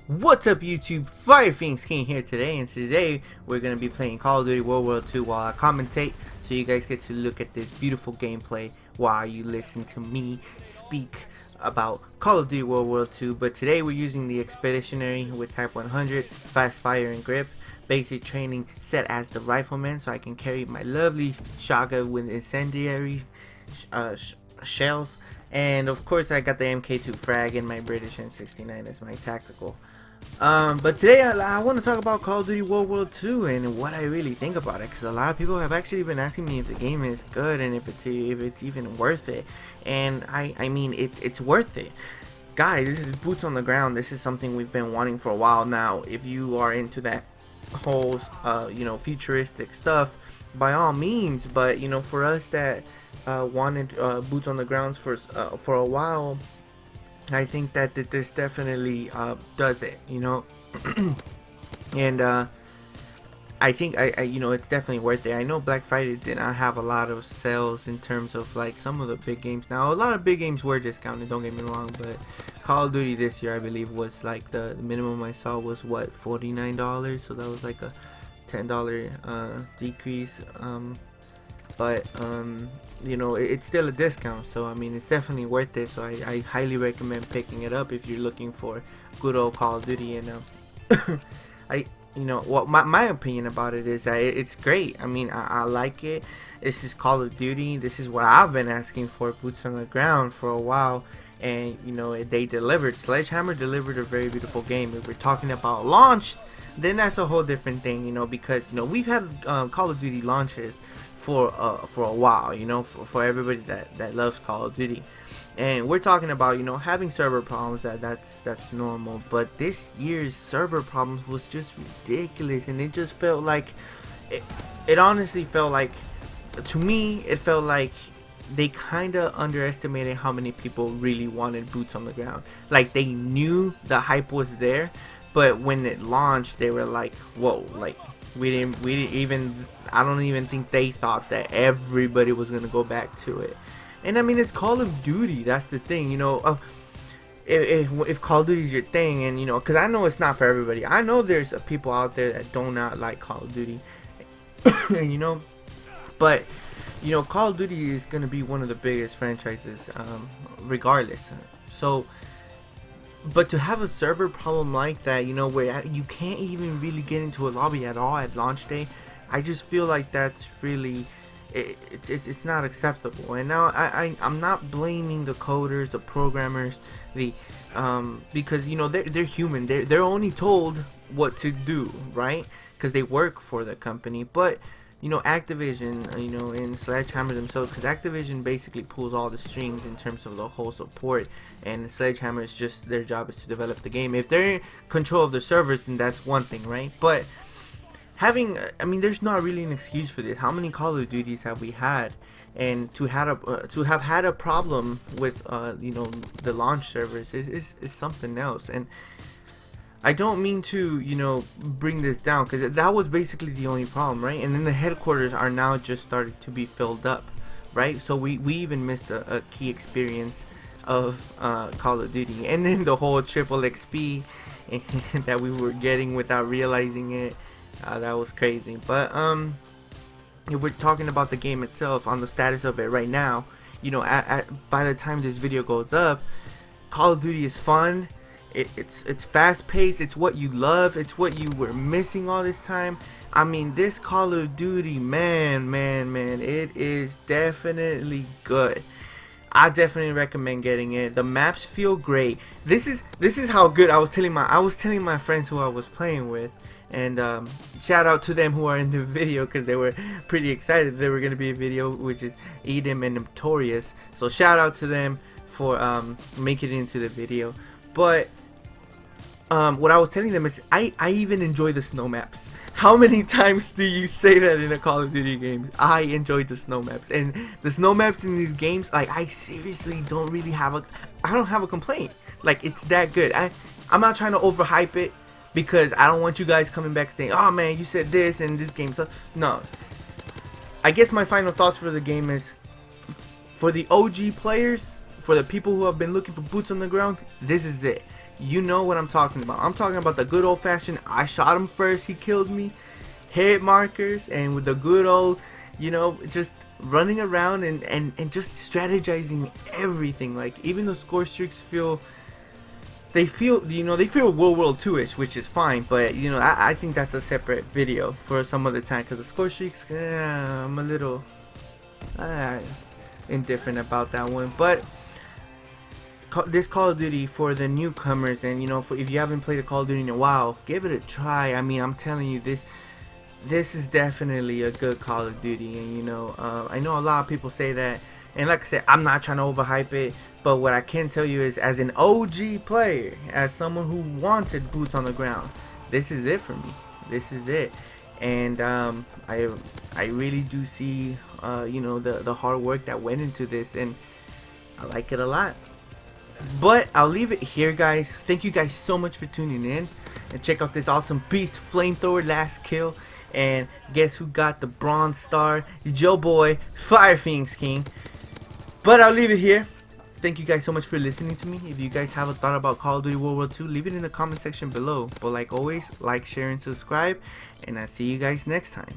What's up YouTube, FirePhoenixKing here today, and today we're going to be playing Call of Duty WWII while I commentate, so you guys get to look at this beautiful gameplay while you listen to me speak about Call of Duty WWII. But today we're using the Expeditionary with Type 100, fast fire and grip, basic training set as the rifleman so I can carry my lovely shotgun with incendiary shells. And of course I got the MK2 frag and my British N69 as my tactical. But today I want to talk about Call of Duty WWII and what I really think about it, because a lot of people have actually been asking me if the game is good and if it's even worth it. And I mean it's worth it. Guys, this is boots on the ground. This is something we've been wanting for a while now. If you are into that whole futuristic stuff, by all means. But for us that wanted boots on the grounds for a while, I think that this definitely does it, and I think it's definitely worth it. I know Black Friday did not have a lot of sales in terms of like some of the big games. Now a lot of big games were discounted, don't get me wrong, but Call of Duty this year I believe was like the minimum I saw was what, $49, so that was like a $10 decrease. But it's still a discount, so I mean it's definitely worth it. So I highly recommend picking it up if you're looking for good old Call of Duty. And what my opinion about it is that it's great. I mean I like it. This is Call of Duty. This is what I've been asking for, boots on the ground, for a while. And they delivered. Sledgehammer delivered a very beautiful game. If we're talking about launched, then that's a whole different thing, because we've had Call of Duty launches for a while, for everybody that loves Call of Duty. And we're talking about having server problems. That's normal, but this year's server problems was just ridiculous, and it just felt like it honestly felt like, to me it felt like they kind of underestimated how many people really wanted boots on the ground. Like, they knew the hype was there, but when it launched they were like, whoa, like we didn't even, I don't even think they thought that everybody was gonna go back to it. And I mean, it's Call of Duty, that's the thing, if Call of Duty is your thing, and because I know it's not for everybody. I know there's people out there that do not like Call of Duty, but Call of Duty is gonna be one of the biggest franchises, regardless. So, but to have a server problem like that, where you can't even really get into a lobby at all at launch day, I just feel like that's really, it's not acceptable. And now I'm not blaming the coders, the programmers, because they're human. They're only told what to do, right? Because they work for the company. But Activision, and Sledgehammer themselves, because Activision basically pulls all the strings in terms of the whole support, and Sledgehammer is just, their job is to develop the game. If they're in control of the servers, then that's one thing, right? But having, I mean, there's not really an excuse for this. How many Call of Duties have we had? And to have had a problem with the launch servers is something else. And I don't mean to bring this down, because that was basically the only problem, right? And then the headquarters are now just starting to be filled up, right? So we even missed a key experience of Call of Duty. And then the whole triple XP that we were getting without realizing it, that was crazy. But if we're talking about the game itself, on the status of it right now, by the time this video goes up, Call of Duty is fun. It's fast paced. It's what you love. It's what you were missing all this time. I mean, this Call of Duty, man, it is definitely good. I definitely recommend getting it. The maps feel great. This is how good. I was telling my friends who I was playing with, and shout out to them who are in the video, because they were pretty excited there were gonna be a video, which is Edom and Notorious. So shout out to them for making it into the video. But what I was telling them is I even enjoy the snow maps. How many times do you say that in a Call of Duty game? I enjoy the snow maps, and the snow maps in these games, like, I seriously don't really have a complaint. Like, it's that good. I'm not trying to overhype it, because I don't want you guys coming back saying, oh man, you said this and this game. So no, I guess my final thoughts for the game is, for the OG players, for the people who have been looking for boots on the ground, this is it. you know what I'm talking about. I'm talking about the good old-fashioned, I shot him first, he killed me, hit markers, and with the good old, you know, just running around and just strategizing everything. Like, even the score streaks feel, they feel World War II-ish, which is fine, but you know, I think that's a separate video for some other time, because the score streaks, I'm a little indifferent about that one. But this Call of Duty, for the newcomers, and you know, if you haven't played a Call of Duty in a while, give it a try. I mean, I'm telling you, this is definitely a good Call of Duty. And you know, I know a lot of people say that, and like I said, I'm not trying to overhype it, but what I can tell you is, as an OG player, as someone who wanted boots on the ground, this is it for me. This is it. And I really do see you know, the hard work that went into this, and I like it a lot. But I'll leave it here, guys. Thank you guys so much for tuning in, and check out this awesome beast flamethrower last kill. And guess who got the bronze star? Your boy FirePhoenixKing. But I'll leave it here. Thank you guys so much for listening to me. If you guys have a thought about Call of Duty World War II, leave it in the comment section below. But like always, like, share, and subscribe, and I'll see you guys next time.